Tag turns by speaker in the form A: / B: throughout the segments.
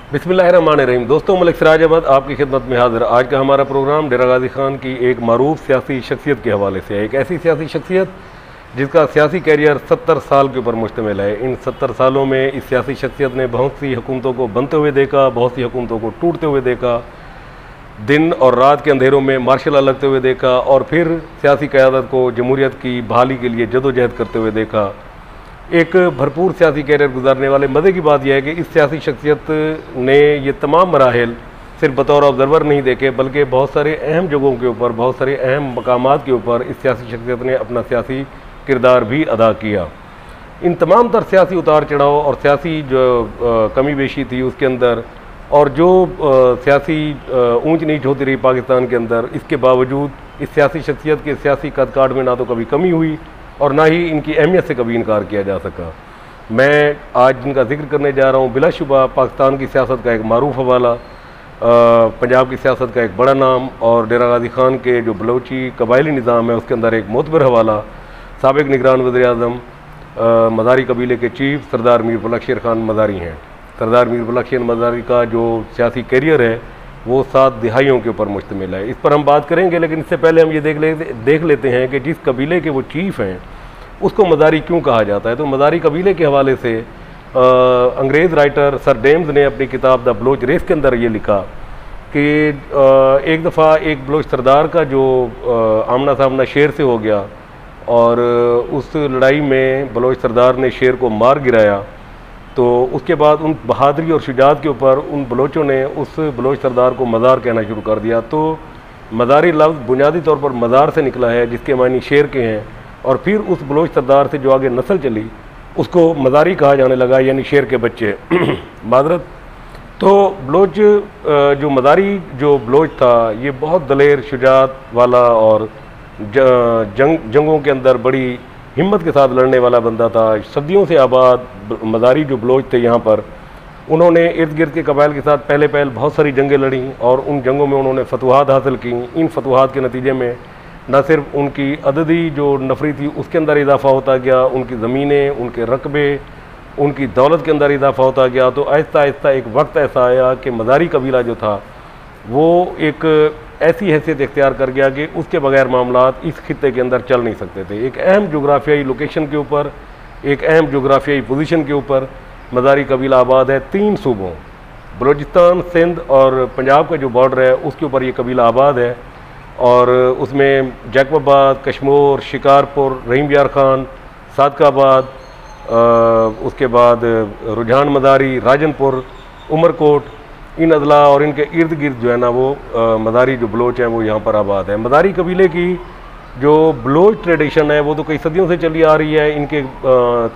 A: बिस्मिल्लाहिर्रहमानिर्रहीम। दोस्तों, मलिक सिराज अहमद आपकी खिदमत में हाजिर। आज का हमारा प्रोग्राम डेरा गाजी खान की एक मरूफ सियासी शख्सियत के हवाले से है। एक ऐसी सियासी शख्सियत जिसका सियासी कैरियर 70 साल के ऊपर मुश्तमिल है। इन 70 सालों में इस सियासी शख्सियत ने बहुत सी हुकूमतों को बनते हुए देखा, बहुत सी हुकूमतों को टूटते हुए देखा, दिन और रात के अंधेरों में मार्शल लॉ लगते हुए देखा और फिर सियासी क़यादत को जमहूरियत की बहाली के लिए जदोजहद करते हुए देखा। एक भरपूर सियासी कैरियर गुजारने वाले मज़े की बात यह है कि इस सियासी शख्सियत ने ये तमाम मराहिल सिर्फ बतौर ऑब्ज़र्वर नहीं देखे, बल्कि बहुत सारे अहम जगहों के ऊपर, बहुत सारे अहम मकामात के ऊपर इस सियासी शख्सियत ने अपना सियासी किरदार भी अदा किया। इन तमाम तर सियासी उतार चढ़ाव और सियासी जो कमी बेशी थी उसके अंदर, और जो सियासी ऊंच नीच होती रही पाकिस्तान के अंदर, इसके बावजूद इस सियासी शख्सियत के सियासी कद काठ में ना तो कभी कमी हुई और ना ही इनकी अहमियत से कभी इनकार किया जा सका। मैं आज जिनका जिक्र करने जा रहा हूँ, बिलाशुबा पाकिस्तान की सियासत का एक मारूफ हवाला, पंजाब की सियासत का एक बड़ा नाम और डेरा गाजी खान के जो बलोची कबायली निज़ाम है उसके अंदर एक मोतबर हवाला, साबिक़ निगरान वज़ीर-ए-आज़म मदारी कबीले के चीफ सरदार मीर बुलक शेर खान मदारी हैं। सरदार मीर बुलक शेर मदारी का जो सियासी कैरियर है वो 7 दिहाइयों के ऊपर मुश्तमिल है। इस पर हम बात करेंगे, लेकिन इससे पहले हम ये देख लेते हैं कि जिस कबीले के वो चीफ़ हैं उसको मदारी क्यों कहा जाता है। तो मदारी कबीले के हवाले से अंग्रेज़ राइटर सर डेम्स ने अपनी किताब द बलोच रेस के अंदर ये लिखा कि एक दफ़ा एक बलोच सरदार का जो आमना सामना शेर से हो गया और उस लड़ाई में बलोच सरदार ने शेर को मार गिराया, तो उसके बाद उन बहादुरी और शुजात के ऊपर उन बलोचों ने उस बलोच सरदार को मज़ार कहना शुरू कर दिया। तो मज़ारी लफ्ज़ बुनियादी तौर पर मज़ार से निकला है, जिसके मानी शेर के हैं, और फिर उस बलोच सरदार से जो आगे नस्ल चली उसको मज़ारी कहा जाने लगा, यानी शेर के बच्चे। मादरत। तो बलोच जो मज़ारी जो बलोच था ये बहुत दलेर, शुजात वाला और जंगों के अंदर बड़ी हिम्मत के साथ लड़ने वाला बंदा था। सदियों से आबाद मज़ारी जो बलोच थे यहाँ पर, उन्होंने इर्द गिर्द के कबाइल के साथ पहले बहुत सारी जंगें लड़ी और उन जंगों में उन्होंने फतवाहत हासिल की। इन फतवाहत के नतीजे में न सिर्फ उनकी अददी जो नफरी थी उसके अंदर इजाफ़ा होता गया, उनकी ज़मीनें, उनके रकबे, उनकी दौलत के अंदर इजाफ़ा होता गया। तो आहिस्ता आहिस्ता एक वक्त ऐसा आया कि मज़ारी कबीला जो था वो एक ऐसी हैसियत इख्तियार कर गया कि उसके बगैर मामलात इस खित्ते के अंदर चल नहीं सकते थे। एक अहम जोग्राफियाई लोकेशन के ऊपर, एक अहम जोग्राफियाई पोजीशन के ऊपर मज़ारी कबीला आबाद है। 3 सूबों बलूचिस्तान, सिंध और पंजाब का जो बॉर्डर है उसके ऊपर ये कबीला आबाद है, और उसमें जैकबाबाद, कश्मोर, शिकारपुर, रहीम यार खान, सादकाबाद, उसके बाद रुझान मदारी, राजनपुर, उमरकोट, इन अदला और इनके इर्द गिर्द जो है ना वो मदारी जो बलोच हैं वो यहाँ पर आबाद है। मदारी कबीले की जो बलोच ट्रेडिशन है वो तो कई सदियों से चली आ रही है। इनके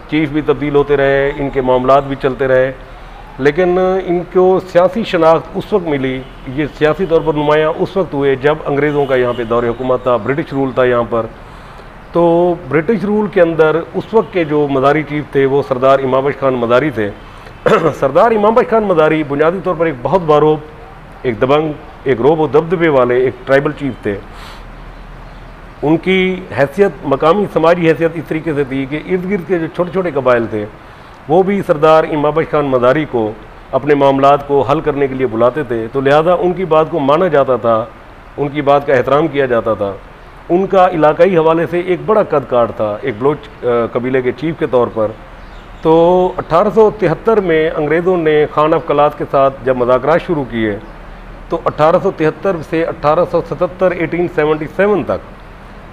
A: चीफ भी तब्दील होते रहे, इनके मामलात भी चलते रहे, लेकिन इनको सियासी शनाख्त उस वक्त मिली, ये सियासी तौर पर नुमायाँ उस वक्त हुए जब अंग्रेज़ों का यहाँ पे दौर हुकूमत था, ब्रिटिश रूल था यहाँ पर। तो ब्रिटिश रूल के अंदर उस वक्त के जो मदारी चीफ थे वो सरदार इमाम बख्श खान मदारी थे। सरदार इमाम बख्श खान मदारी बुनियादी तौर पर एक बहुत बारोब, एक दबंग, एक रोब व दबदबे वाले एक ट्राइबल चीफ थे। उनकी हैसियत, मकामी समाजी हैसियत इस तरीके से थी कि इर्द गिर्द के जो छोटे छोटे कबाइल थे वो भी सरदार इमाम बख्श खान मदारी को अपने मामलात को हल करने के लिए बुलाते थे। तो लिहाजा उनकी बात को माना जाता था, उनकी बात का एहतराम किया जाता था। उनका इलाकाई हवाले से एक बड़ा कद काठ था एक बलोच कबीले के चीफ के तौर पर। तो 1873 में अंग्रेज़ों ने खान ऑफ कलात के साथ जब मुज़ाकरात शुरू किए तो 1873 से 1877 1877 तक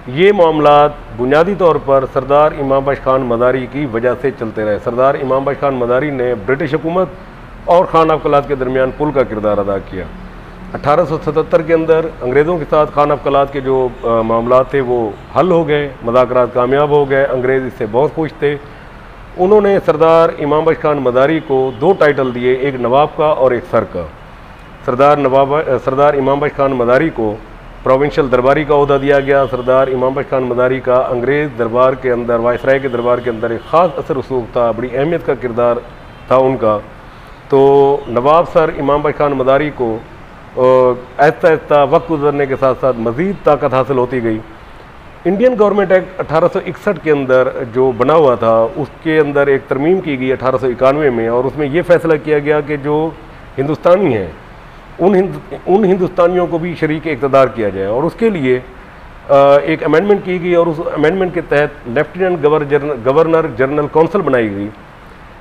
A: ये मामलात बुनियादी तौर पर सरदार इमाम बख्श खान मदारी की वजह से चलते रहे। सरदार इमाम बख्श खान मदारी ने ब्रिटिश हुकूमत और खान ऑफ कलात के दरमियान पुल का किरदार अदा किया। 1877 के अंदर अंग्रेज़ों के साथ खान ऑफ कलात के जो मामलात थे वो हल हो गए, मुज़ाकरात कामयाब हो गए, अंग्रेज़ इससे बहुत खुश थे। उन्होंने सरदार इमाम बख्श खान मदारी को 2 टाइटल दिए, एक नवाब का और एक सर का। सरदार इमाम बख्श खान मदारी को प्रोविंशियल दरबारी का ओहदा दिया गया। सरदार इमाम बख्श खान मदारी का अंग्रेज़ दरबार के अंदर, वायसराय के दरबार के अंदर एक ख़ास असर रसूख था, बड़ी अहमियत का किरदार था उनका। तो नवाब सर इमाम बख्श खान मदारी को आहिस्ता आहिस्ता वक्त गुजरने के साथ साथ मज़ीद ताकत हासिल होती गई। इंडियन गवर्नमेंट एक्ट 1861 के अंदर जो बना हुआ था उसके अंदर एक तरमीम की गई 1891 में, और उसमें ये फैसला किया गया कि जो हिंदुस्तानी हैं उन हिंदुस्तानियों को भी शरीक इक़्तिदार किया जाए। और उसके लिए एक अमेंडमेंट की गई और उस अमेंडमेंट के तहत लेफ्टिनेंट गवर्नर जनरल काउंसिल बनाई गई,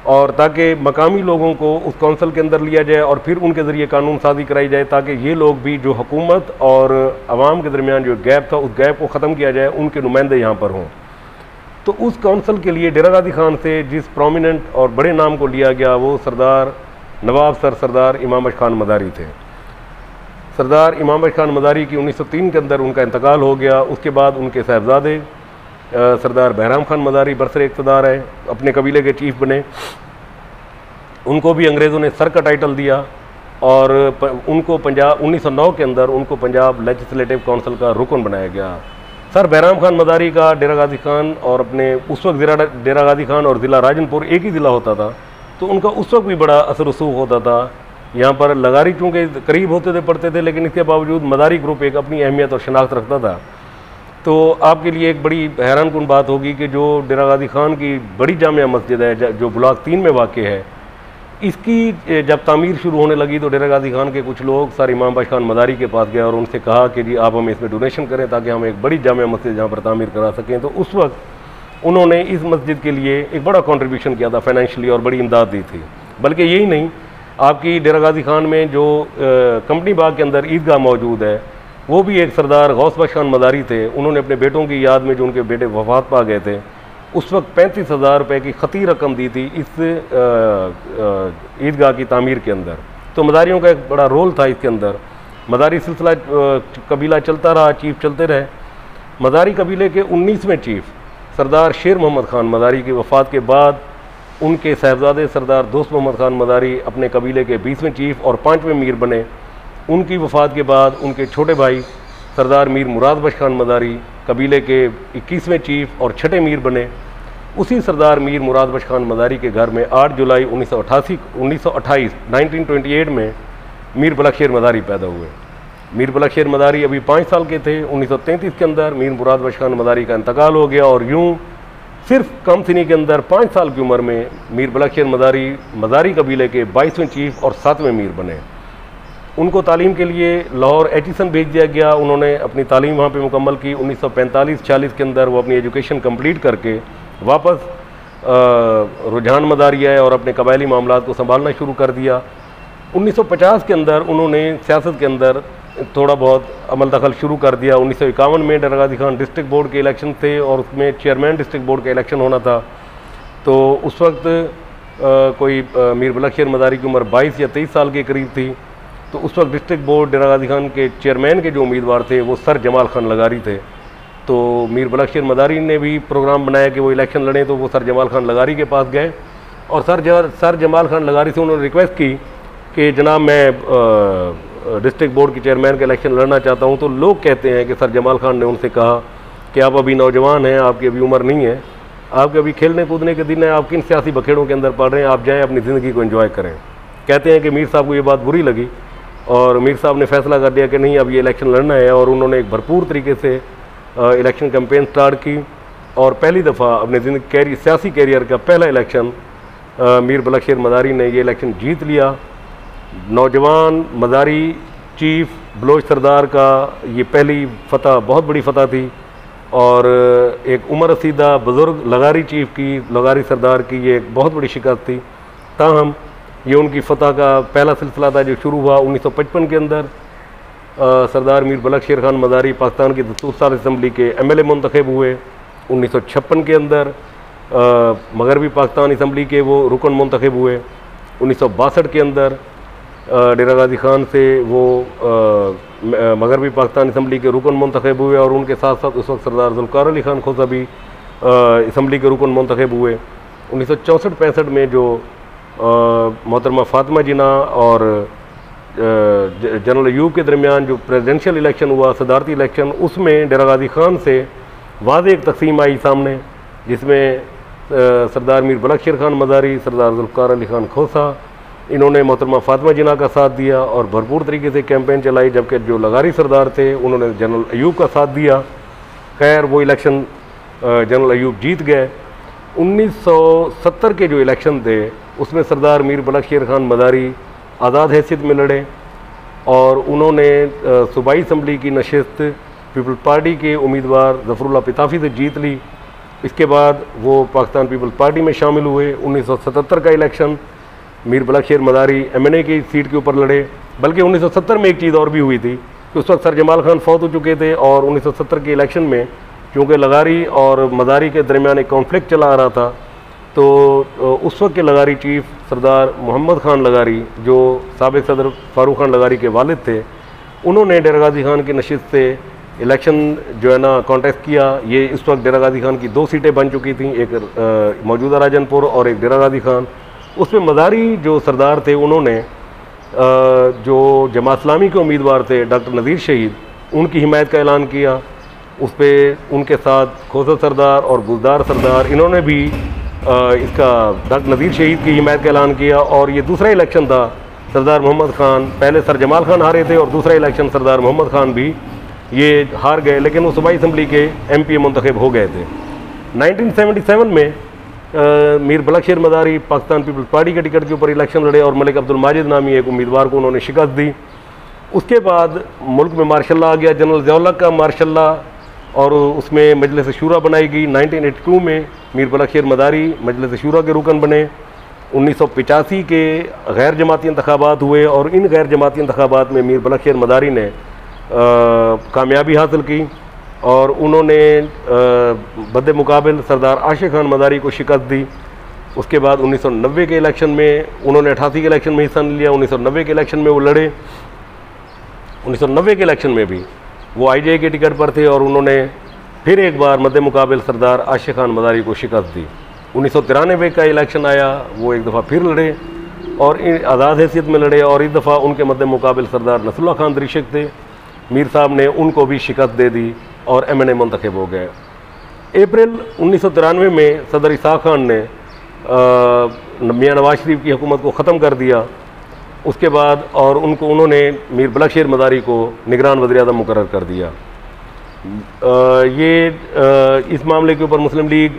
A: और ताकि मकामी लोगों को उस काउंसिल के अंदर लिया जाए और फिर उनके ज़रिए कानून साजी कराई जाए, ताकि ये लोग भी जो हुकूमत और आवाम के दरमियान जो गैप था उस गैप को ख़त्म किया जाए, उनके नुमाइंदे यहाँ पर हों। तो उस काउंसिल के लिए डेरा गाजी खान से जिस प्रोमिनेंट और बड़े नाम को लिया गया वो सरदार नवाब सरदार इमाम बख्श खान मदारी थे। सरदार इमाम बख्श खान मदारी की 1903 के अंदर उनका इंतकाल हो गया। उसके बाद उनके साहबजादे सरदार बहराम खान मदारी बरसर इक़्तिदार है, अपने कबीले के चीफ बने। उनको भी अंग्रेज़ों ने सर का टाइटल दिया और उनको 1909 के अंदर उनको पंजाब लेजिस्लेटिव काउंसिल का रुकन बनाया गया। सर बहराम खान मदारी का डेरा गाजी खान और अपने उस वक्त डेरा गाजी खान और ज़िला राजनपुर एक ही ज़िला होता था, तो उनका उस वक्त भी बड़ा असर रसूख होता था। यहाँ पर लगारी चूँकि करीब होते थे पढ़ते थे, लेकिन इसके बावजूद मदारी ग्रुप एक अपनी अहमियत और शनाख्त रखता था। तो आपके लिए एक बड़ी हैरानकुन बात होगी कि जो डेरा गाजी खान की बड़ी जामिया मस्जिद है जो ब्लॉक 3 में वाक़ है, इसकी जब तामीर शुरू होने लगी तो डेरा गाजी खान के कुछ लोग सर इमाम बख्श खान मदारी के पास गए और उनसे कहा कि जी आप हमें इसमें डोनेशन करें ताकि हम एक बड़ी जामिया मस्जिद यहाँ पर तामीर करा सकें। तो उस वक्त उन्होंने इस मस्जिद के लिए एक बड़ा कंट्रीब्यूशन किया था फाइनेंशियली, और बड़ी इमदाद दी थी। बल्कि यही नहीं, आपकी डेरा गाजी खान में जो कंपनी बाग के अंदर ईदगाह मौजूद है, वो भी एक सरदार गौस बख्श खान मदारी थे। उन्होंने अपने बेटों की याद में, जो उनके बेटे वफात पा गए थे, उस वक्त 35,000 रुपये की ख़ती रकम दी थी इस ईदगाह की तामीर के अंदर। तो मदारियों का एक बड़ा रोल था इसके अंदर। मदारी सिलसिला कबीला चलता रहा, चीफ चलते रहे। मदारी कबीले के 19वें चीफ सरदार शेर मोहम्मद खान मदारी की वफ़ात के बाद उनके साहबजादे सरदार दोस्त मोहम्मद खान मदारी अपने कबीले के 20वें चीफ और 5वें मीर बने। उनकी वफ़ात के बाद उनके छोटे भाई सरदार मीर मुराद बख्श खान मदारी कबीले के 21वें चीफ और 6ठे मीर बने। उसी सरदार मीर मुराद बख्श खान मदारी के घर में 8 जुलाई 1928 में मीर बलखशेर मदारी पैदा हुए। मीर बलखशेर मदारी अभी 5 साल के थे। 1933 के अंदर मीर मुराद बख्श खान मदारी का इंतकाल हो गया, और यूँ सिर्फ कम सिनी के अंदर 5 साल की उम्र में मीर बलखशेर मदारी मदारी कबीले के 22वें चीफ और 7वें मीर बने। उनको तालीम के लिए लाहौर एचिसन भेज दिया गया। उन्होंने अपनी तालीम वहाँ पे मुकम्मल की। 1945-46 के अंदर वो अपनी एजुकेशन कंप्लीट करके वापस रुझान मदारी आए और अपने कबायली मामलात को संभालना शुरू कर दिया। 1950 के अंदर उन्होंने सियासत के अंदर थोड़ा बहुत अमल दखल शुरू कर दिया। 1951 में डेरा गाजी खान डिस्ट्रिक्ट बोर्ड के इलेक्शन थे और उसमें चेयरमैन डिस्ट्रिक्ट बोर्ड का इलेक्शन होना था। तो उस वक्त कोई मीर बलखशेर मदारी की उम्र 22 या 23 साल के करीब थी। तो उस वक्त डिस्ट्रिक्ट बोर्ड डेरा गाजी खान के चेयरमैन के जो उम्मीदवार थे वो सर जमाल खान लगारी थे। तो मीर बलखशेर मदारी ने भी प्रोग्राम बनाया कि वो इलेक्शन लड़ें, तो वो सर जमाल खान लगारी के पास गए और सर जमाल खान लगारी से उन्होंने रिक्वेस्ट की कि जनाब मैं डिस्ट्रिक्ट बोर्ड के चेयरमैन का इलेक्शन लड़ना चाहता हूँ। तो लोग कहते हैं कि सर जमाल खान ने उनसे कहा कि आप अभी नौजवान हैं, आपकी अभी उम्र नहीं है, आपके अभी खेलने कूदने के दिन हैं, आप किन सियासी बखेड़ों के अंदर पड़ रहे हैं, आप जाएँ अपनी ज़िंदगी को एंजॉय करें। कहते हैं कि मीर साहब को ये बात बुरी लगी और मीर साहब ने फैसला कर दिया कि नहीं, अब ये इलेक्शन लड़ना है, और उन्होंने एक भरपूर तरीके से इलेक्शन कैंपेन स्टार्ट की और पहली दफ़ा अपने सियासी कैरियर का पहला इलेक्शन मीर बलखशेर मदारी ने ये इलेक्शन जीत लिया। नौजवान मदारी चीफ बलोच सरदार का ये पहली फतह बहुत बड़ी फतह थी, और एक उमर रसीदा बुज़ुर्ग लगारी चीफ की, लगारी सरदार की ये एक बहुत बड़ी शिकस्त थी। ताहम ये उनकी फतह का पहला सिलसिला था जो शुरू हुआ 1955 के अंदर। सरदार मीर बलखशेर खान मदारी पाकिस्तान की दस्तूर साल असम्बली के MLA मुंतखब हुए। 1956 के अंदर मगरबी पाकिस्तान असम्बली के वो रुकन मुंतखब हुए। 1962 के अंदर डेरा गाजी खान से वो मगरबी पाकिस्तान असम्बली के रुकन मुंतखब हुए, और उनके साथ साथ उस वक्त सरदार जुल्फ़िकार अली खान खोसा भी असम्बली के रुकन मुंतखब हुए। 1964-65 में जो मोहतरमा फ़ातिमा जिना और जनरल अयूब के दरमियान जो प्रेसिडेंशियल इलेक्शन हुआ, सदारती इलेक्शन, उसमें डेरा गाजी खान से वाज़ेह एक तकसीम आई सामने, जिसमें सरदार मीर बलखशेर खान मदारी, सरदार जुल्फ़िकार अली खान खोसा, इन्होंने मोहतरमा फ़ातिमा जिना का साथ दिया और भरपूर तरीके से कैंपेन चलाई, जबकि जो लगारी सरदार थे उन्होंने जनरल अयूब का साथ दिया। खैर वो इलेक्शन जनरल अयूब जीत गए। 1970 के जो इलेक्शन थे उसमें सरदार मीर बलखशेर खान मदारी आज़ाद हैसियत में लड़े और उन्होंने सूबाई असम्बली की नशिस्त पीपल्स पार्टी के उम्मीदवार ज़फ़रुल्लाह पिताफ़ी से जीत ली। इसके बाद वो पाकिस्तान पीपल्स पार्टी में शामिल हुए। 1977 का इलेक्शन मीर बलख शेर मदारी MNA की सीट के ऊपर लड़े। बल्कि 1970 में एक चीज़ और भी हुई थी कि उस वक्त सर जमाल खान फौत हो चुके थे और 1970 के इलेक्शन में क्योंकि लगारी और मदारी के दरमियान एक कॉन्फ्लिक्ट चला आ रहा था, तो उस वक्त के लगारी चीफ सरदार मोहम्मद खान लगारी जो साबिक सदर फारूक खान लगारी के वालिद थे, उन्होंने डेरा गाजी खान की नशिस्त से इलेक्शन जो है ना कॉन्टेस्ट किया। ये इस वक्त डेरा गाजी खान की 2 सीटें बन चुकी थी, एक मौजूदा राजनपुर और एक डेरा गाजी खान। उसमें मदारी जो सरदार थे उन्होंने जो जमात इस्लामी के उम्मीदवार थे डॉक्टर नज़ीर शहीद, उनकी हिमायत का ऐलान किया। उस पर उनके साथ खोसा सरदार और गुलदार सरदार, इन्होंने भी इसका डॉक्टर नज़ीर शहीद की हिमायत का ऐलान किया। और ये दूसरा इलेक्शन था, सरदार मोहम्मद खान, पहले सर जमाल खान हारे थे और दूसरा इलेक्शन सरदार मोहम्मद खान भी ये हार गए, लेकिन वो सूबाई असम्बली के MP मुंतखब हो गए थे। 1977 में मीर बलख शेर मदारी पाकिस्तान पीपल्स पार्टी के टिकट के ऊपर इलेक्शन लड़े और मलिक अब्दुल माजिद नामी एक उम्मीदवार को उन्होंने शिकस्त दी। उसके बाद मुल्क में मार्शल लॉ आ गया, जनरल ज़िया का मार्शल लॉ, और उसमें मजलिस शूरा बनाई गई। 1982 में मीर बलख शेर मदारी मजलिस शूरा के रुकन बने। 1985 के गैर जमाती इंतखाबात हुए और इन गैर जमाती इंतखाबात में मीर बलख शेर मदारी ने कामयाबी हासिल की और उन्होंने बद मुकाबिल सरदार आशिक खान मदारी को शिकस्त दी। उसके बाद 1990 के इलेक्शन में उन्होंने 88 के इलेक्शन में हिस्सा नहीं लिया। 1990 के इलेक्शन में वो लड़े। 1990 के इलेक्शन में भी वो IJ के टिकट पर थे और उन्होंने फिर एक बार मद्दे मुकाबिल सरदार आशिक खान मदारी को शिकस्त दी। 1993 का इलेक्शन आया, वो एक दफ़ा फिर लड़े और आज़ाद हैसियत में लड़े और इस दफ़ा उनके मद्दे मुकाबिल सरदार नसरुल्लाह खान दरिशक थे। मीर साहब ने उनको भी शिकस्त दे दी और MNA मुंतखब हो गए। अप्रैल 1993 में सदर इसाक खान ने मियाँ नवाज शरीफ की हुकूमत को ख़त्म कर दिया। उसके बाद और उन्होंने मीर बलख शेर मदारी को निगरान वज़ीर-ए-आज़म मुकर्रर कर दिया। इस मामले के ऊपर मुस्लिम लीग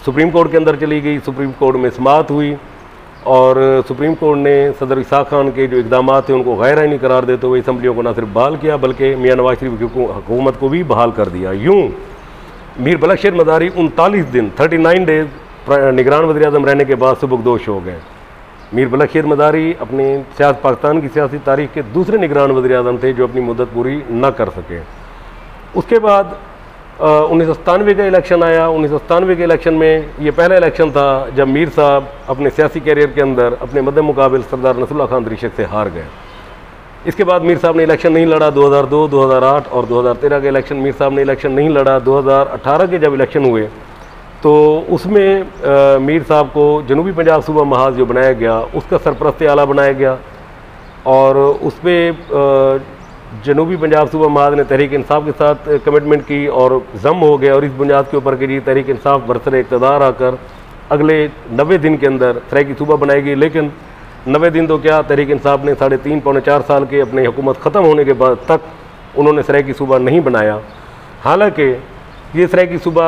A: सुप्रीम कोर्ट के अंदर चली गई। सुप्रीम कोर्ट में समाअत हुई और सुप्रीम कोर्ट ने सदर इसाक खान के जो इक़दाम थे उनको गैर आइनी करार देते हुए असम्बलियों को न सिर्फ बहाल किया बल्कि मियाँ नवाज शरीफ की हुकूमत को भी बहाल कर दिया। यूँ मीर बलख शेर मदारी 39 दिन 39 डेज निगरान वज़ीर-ए-आज़म रहने के बाद सुबुकदोश हो गए। मीर बलख शेर मदारी अपने पाकिस्तान की सियासी तारीख के दूसरे निगरान वज़ीर-ए-आज़म थे जो अपनी मुद्दत पूरी न कर सके। उसके बाद 1997 का इलेक्शन आया। 1997 के इलेक्शन में ये पहला इलेक्शन था जब मीर साहब अपने सियासी कैरियर के अंदर अपने मद्दे मुकाबिल सरदार नसरुल्लाह खान दरिशक से हार गए। इसके बाद मीर साहब ने इलेक्शन नहीं लड़ा। 2002, 2008 और 2013 के इलेक्शन मीर साहब ने इलेक्शन नहीं लड़ा। 2018 के जब इलेक्शन हुए तो उसमें मीर साहब को जनूबी पंजाब सूबा महाज जो बनाया गया उसका सरपरस्त आला बनाया गया और उस पर जनूबी पंजाब सूबा महाज ने तहरीक इंसाफ के साथ कमिटमेंट की और जम हो गया और इस बुनियाद के ऊपर कि जी तहरीक इंसाफ बरसर इक़्तिदार आकर अगले 90 दिन के अंदर सराइकी सूबा बनाएगी। लेकिन 90 दिन तो क्या, तहरीक इंसाफ ने 3.5 पौने 4 साल के अपनी हुकूमत ख़त्म होने के बाद तक उन्होंने सराइकी सूबा नहीं बनाया। हालांकि ये सराइकी सूबा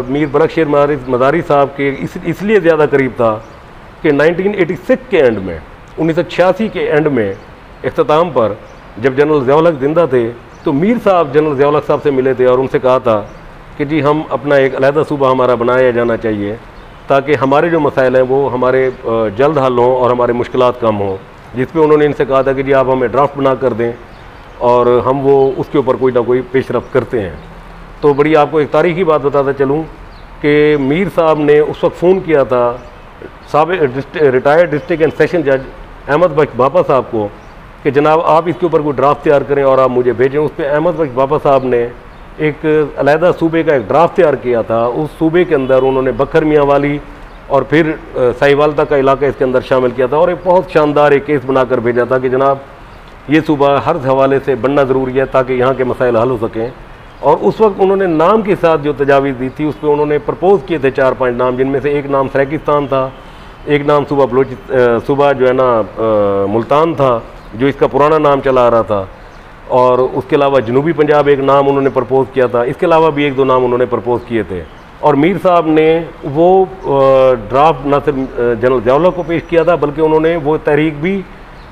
A: मीर बलख शेर मदारी साहब के इसलिए ज़्यादा करीब था कि 1986 के एंड में 1986 के एंड में इख्तिताम पर जब जनरल ज़िया जिंदा थे तो मीर साहब जनरल ज़िया साहब से मिले थे और उनसे कहा था कि जी हम अपना एक अलहदा सूबा हमारा बनाया जाना चाहिए ताकि हमारे जो मसाइल हैं वो हमारे जल्द हल हों और हमारे मुश्किलात कम हों। जिस पे उन्होंने इनसे कहा था कि जी आप हमें ड्राफ्ट बना कर दें और हम वो उसके ऊपर कोई ना कोई पेशरफ्त करते हैं। तो बड़ी आपको एक तारीखी बात बताता चलूँ कि मीर साहब ने उस वक्त फ़ोन किया था रिटायर्ड डिस्ट्रिक्ट एंड सेशन जज अहमद बख्श बापा साहब को कि जनाब आप इसके ऊपर कोई ड्राफ्ट तैयार करें और आप मुझे भेजें। उस पर अहमद बख्श बापा साहब ने एक अलहदा सूबे का एक ड्राफ्ट तैयार किया था। उस सूबे के अंदर उन्होंने बखर मियाँ वाली और फिर साहिवाल तक का इलाका इसके अंदर शामिल किया था और एक बहुत शानदार एक केस बनाकर भेजा था कि जनाब ये सूबा हर हवाले से बनना ज़रूरी है ताकि यहाँ के मसाइल हल हो सकें। और उस वक्त उन्होंने नाम के साथ जो तजावीज़ दी थी उस पर उन्होंने प्रपोज़ किए थे 4-5 नाम, जिनमें से एक नाम सराकिस्तान था, एक नाम सूबा जो है ना मुल्तान था जो इसका पुराना नाम चला आ रहा था, और उसके अलावा जनूबी पंजाब एक नाम उन्होंने प्रपोज़ किया था। इसके अलावा भी 1-2 नाम उन्होंने प्रपोज़ किए थे और मीर साहब ने वो ड्राफ्ट न सिर्फ जनरल ज़िया को पेश किया था बल्कि उन्होंने वो तहरीक भी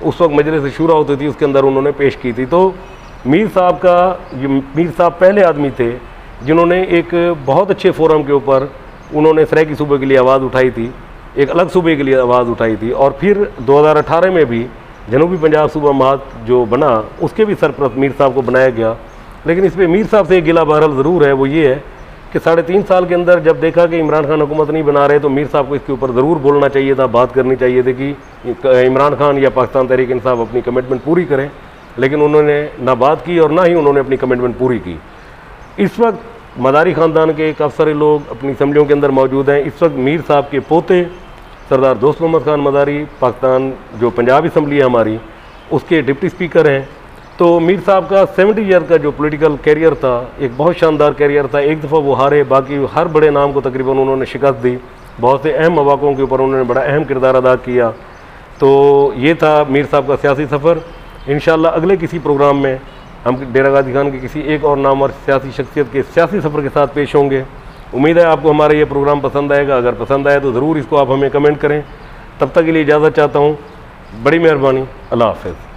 A: उस वक्त मजलिस शूरा होती थी, उसके अंदर उन्होंने पेश की थी। तो मीर साहब पहले आदमी थे जिन्होंने एक बहुत अच्छे फोरम के ऊपर उन्होंने सराइकी सूबे के लिए आवाज़ उठाई थी, एक अलग सूबे के लिए आवाज़ उठाई थी। और फिर 2018 में भी जनूबी पंजाब सूबा महात जो बना उसके भी सरप्रस्त मीर साहब को बनाया गया। लेकिन इस पर मीर साहब से एक गिला बहरहाल ज़रूर है, वो ये है कि 3.5 साल के अंदर जब देखा कि इमरान खान हुकूमत नहीं बना रहे तो मीर साहब को इसके ऊपर ज़रूर बोलना चाहिए था, बात करनी चाहिए थी कि इमरान खान या पाकिस्तान तहरीक इंसाफ अपनी कमिटमेंट पूरी करें। लेकिन उन्होंने ना बात की और ना ही उन्होंने अपनी कमिटमेंट पूरी की। इस वक्त मदारी ख़ानदान के काफ़ी सारे लोग अपनी असम्बलियों के अंदर मौजूद हैं। इस वक्त मीर साहब के पोते सरदार दोस्त मोहम्मद खान मदारी पाकिस्तान जो पंजाब असम्बली है हमारी, उसके डिप्टी स्पीकर हैं। तो मीर साहब का 70 ईयर का जो पॉलिटिकल कैरियर था एक बहुत शानदार कैरियर था। एक दफ़ा वो हारे, बाकी हर बड़े नाम को तकरीबन उन्होंने शिकस्त दी, बहुत से अहम मौक़ों के ऊपर उन्होंने बड़ा अहम किरदार अदा किया। तो ये था मीर साहब का सियासी सफ़र। इंशाअल्लाह अगले किसी प्रोग्राम में हम डेरा गाजी खान के किसी एक और नामवर सियासी शख्सियत के सियासी सफ़र के साथ पेश होंगे। उम्मीद है आपको हमारा ये प्रोग्राम पसंद आएगा। अगर पसंद आए तो ज़रूर इसको आप हमें कमेंट करें। तब तक के लिए इजाज़त चाहता हूँ। बड़ी मेहरबानी। अल्लाह हाफ़िज़।